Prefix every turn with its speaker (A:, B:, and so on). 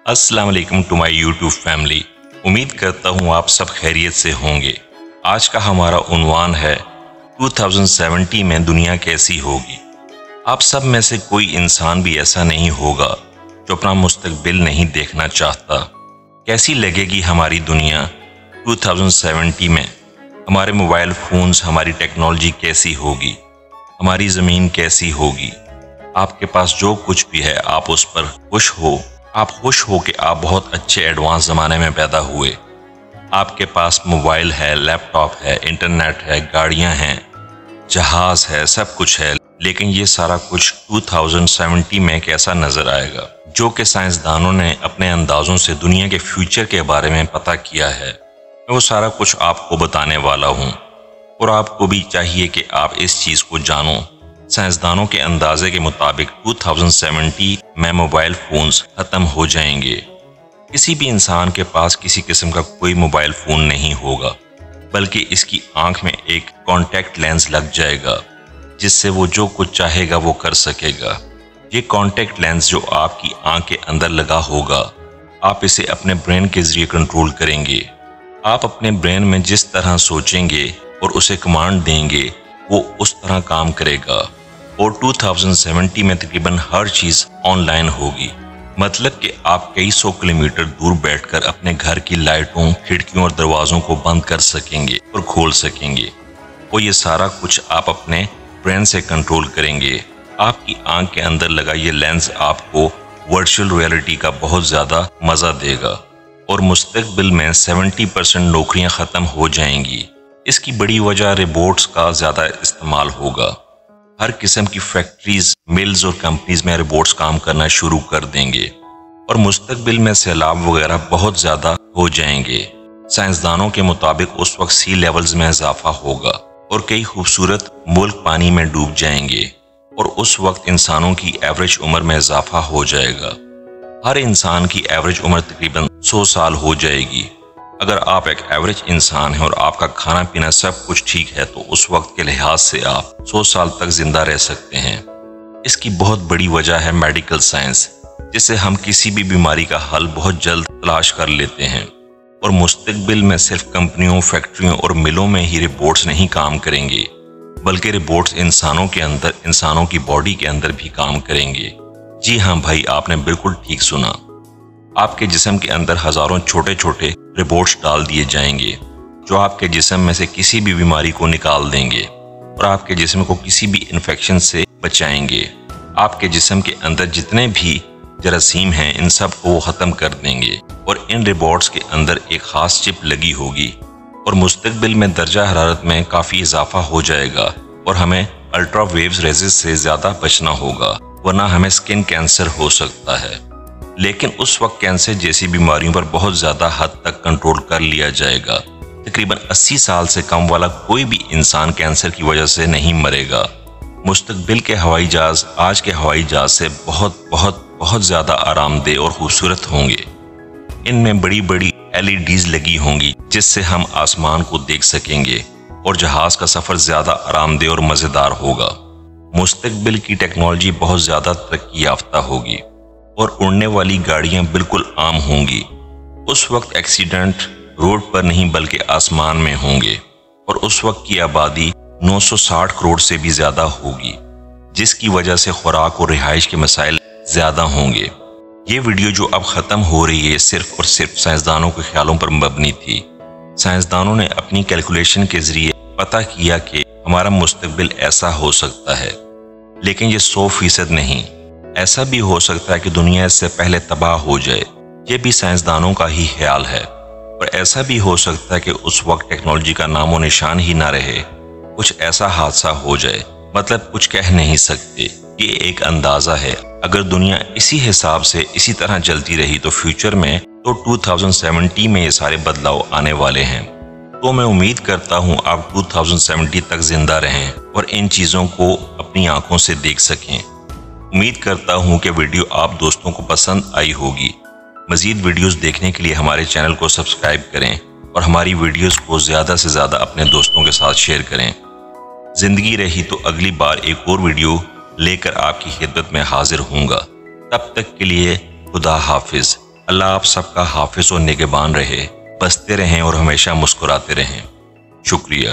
A: السلام علیکم to my YouTube family. امید کرتا ہوں آپ سب خیریت سے ہوں گے. آج کا ہمارا عنوان ہے 2070 میں دنیا کیسی ہوگی. آپ سب میں سے کوئی انسان بھی ایسا نہیں ہوگا جو اپنا مستقبل نہیں دیکھنا چاہتا. کیسی لگے گی ہماری دنیا 2070 میں؟ ہمارے موبائل فونز، ہماری ٹیکنالوجی کیسی ہوگی؟ ہماری زمین کیسی ہوگی؟ آپ کے پاس جو کچھ بھی ہے آپ اس پر خوش ہو. آپ خوش ہو کہ آپ بہت اچھے ایڈوانس زمانے میں پیدا ہوئے. آپ کے پاس موبائل ہے، لیپ ٹاپ ہے، انٹرنیٹ ہے، گاڑیاں ہیں، جہاز ہے، سب کچھ ہے. لیکن یہ سارا کچھ 2070 میں کیسا نظر آئے گا؟ جو کہ سائنسدانوں نے اپنے اندازوں سے دنیا کے فیوچر کے بارے میں پتہ کیا ہے. میں وہ سارا کچھ آپ کو بتانے والا ہوں، اور آپ کو بھی چاہیے کہ آپ اس چیز کو جانو. سائنسدانوں کے اندازے کے مطابق 2070 میں موبائل فونز ختم ہو جائیں گے. کسی بھی انسان کے پاس کسی قسم کا کوئی موبائل فون نہیں ہوگا، بلکہ اس کی آنکھ میں ایک کانٹیکٹ لینس لگ جائے گا جس سے وہ جو کچھ چاہے گا وہ کر سکے گا. یہ کانٹیکٹ لینس جو آپ کی آنکھ کے اندر لگا ہوگا، آپ اسے اپنے برین کے ذریعے کنٹرول کریں گے. آپ اپنے برین میں جس طرح سوچیں گے اور اسے کمانڈ دیں گے وہ اس طرح کام کرے گا. اور 2070 میں تقریباً ہر چیز آن لائن ہوگی. مطلب کہ آپ کئی سو کلومیٹر دور بیٹھ کر اپنے گھر کی لائٹوں، کھڑکیوں اور دروازوں کو بند کر سکیں گے اور کھول سکیں گے. اور یہ سارا کچھ آپ اپنے برین سے کنٹرول کریں گے. آپ کی آنکھ کے اندر لگا یہ لینس آپ کو ورچوئل ریئلٹی کا بہت زیادہ مزہ دے گا. اور مستقبل میں 70% نوکریاں ختم ہو جائیں گی. اس کی بڑی وجہ روبوٹس کا زیادہ استعمال ہوگا. ہر قسم کی فیکٹریز، ملز اور کمپنیز میں روبوٹس کام کرنا شروع کر دیں گے. اور مستقبل میں سیلاب وغیرہ بہت زیادہ ہو جائیں گے. سائنسدانوں کے مطابق اس وقت سی لیولز میں اضافہ ہوگا اور کئی خوبصورت ملک پانی میں ڈوب جائیں گے. اور اس وقت انسانوں کی ایوریج عمر میں اضافہ ہو جائے گا. ہر انسان کی ایوریج عمر تقریباً 100 سال ہو جائے گی. اگر آپ ایک ایوریج انسان ہیں اور آپ کا کھانا پینا سب کچھ ٹھیک ہے تو اس وقت کے لحاظ سے آپ 100 سال تک زندہ رہ سکتے ہیں. اس کی بہت بڑی وجہ ہے میڈیکل سائنس، جس سے ہم کسی بھی بیماری کا حل بہت جلد تلاش کر لیتے ہیں. اور مستقبل میں صرف کمپنیوں، فیکٹریوں اور ملوں میں ہی روبوٹس نہیں کام کریں گے، بلکہ روبوٹس انسانوں کے اندر، انسانوں کی باڈی کے اندر بھی کام کریں گے. جی ہاں بھائی، آپ نے بالکل ٹھیک سنا. آپ کے جسم کے اندر ہزاروں چھوٹے چھوٹے روبوٹس ڈال دیے جائیں گے جو آپ کے جسم میں سے کسی بھی بیماری کو نکال دیں گے اور آپ کے جسم کو کسی بھی انفیکشن سے بچائیں گے. آپ کے جسم کے اندر جتنے بھی جراثیم ہیں ان سب کو وہ ختم کر دیں گے. اور ان روبوٹس کے اندر ایک خاص چپ لگی ہوگی. اور مستقبل میں درجہ حرارت میں کافی اضافہ ہو جائے گا اور ہمیں الٹرا ویوز ریزز سے زیادہ بچنا ہوگا، ورنہ ہمیں سکن کینسر ہو سکتا ہے. لیکن اس وقت کینسر جیسی بیماریوں پر بہت زیادہ حد تک کنٹرول کر لیا جائے گا. تقریباً 80 سال سے کم والا کوئی بھی انسان کینسر کی وجہ سے نہیں مرے گا. مستقبل کے ہوائی جہاز آج کے ہوائی جہاز سے بہت بہت بہت زیادہ آرام دہ اور خوبصورت ہوں گے. ان میں بڑی بڑی LEDs لگی ہوں گی جس سے ہم آسمان کو دیکھ سکیں گے اور جہاز کا سفر زیادہ آرام دہ اور مزیدار ہوگا. مستقبل کی ٹیکنالوجی بہت زیادہ ترقی یافتہ ہوگی اور اڑنے والی گاڑیاں بالکل عام ہوں گی. اس وقت ایکسیڈنٹ روڈ پر نہیں بلکہ آسمان میں ہوں گے. اور اس وقت کی آبادی 960 کروڑ سے بھی زیادہ ہوگی، جس کی وجہ سے خوراک اور رہائش کے مسائل زیادہ ہوں گے. یہ ویڈیو جو اب ختم ہو رہی ہے صرف اور صرف سائنسدانوں کے خیالوں پر مبنی تھی. سائنسدانوں نے اپنی کیلکولیشن کے ذریعے پتہ کیا کہ ہمارا مستقبل ایسا ہو سکتا ہے، لیکن یہ 100% نہیں. ایسا بھی ہو سکتا ہے کہ دنیا اس سے پہلے تباہ ہو جائے. یہ بھی سائنسدانوں کا ہی خیال ہے. اور ایسا بھی ہو سکتا ہے کہ اس وقت ٹیکنالوجی کا نام و نشان ہی نہ رہے. کچھ ایسا حادثہ ہو جائے، مطلب کچھ کہہ نہیں سکتے. یہ ایک اندازہ ہے. اگر دنیا اسی حساب سے اسی طرح چلتی رہی تو فیوچر میں تو 2070 میں یہ سارے بدلاؤ آنے والے ہیں. تو میں امید کرتا ہوں آپ 2070 تک زندہ رہیں اور ان چیزوں کو اپنی آنکھوں سے دیکھ سکیں. امید کرتا ہوں کہ ویڈیو آپ دوستوں کو پسند آئی ہوگی. مزید ویڈیوز دیکھنے کے لیے ہمارے چینل کو سبسکرائب کریں اور ہماری ویڈیوز کو زیادہ سے زیادہ اپنے دوستوں کے ساتھ شیئر کریں. زندگی رہی تو اگلی بار ایک اور ویڈیو لے کر آپ کی خدمت میں حاضر ہوں گا. تب تک کے لیے خدا حافظ. اللہ آپ سب کا حافظ و نگہبان رہے، بستے رہیں اور ہمیشہ مسکراتے رہیں۔ شکریہ۔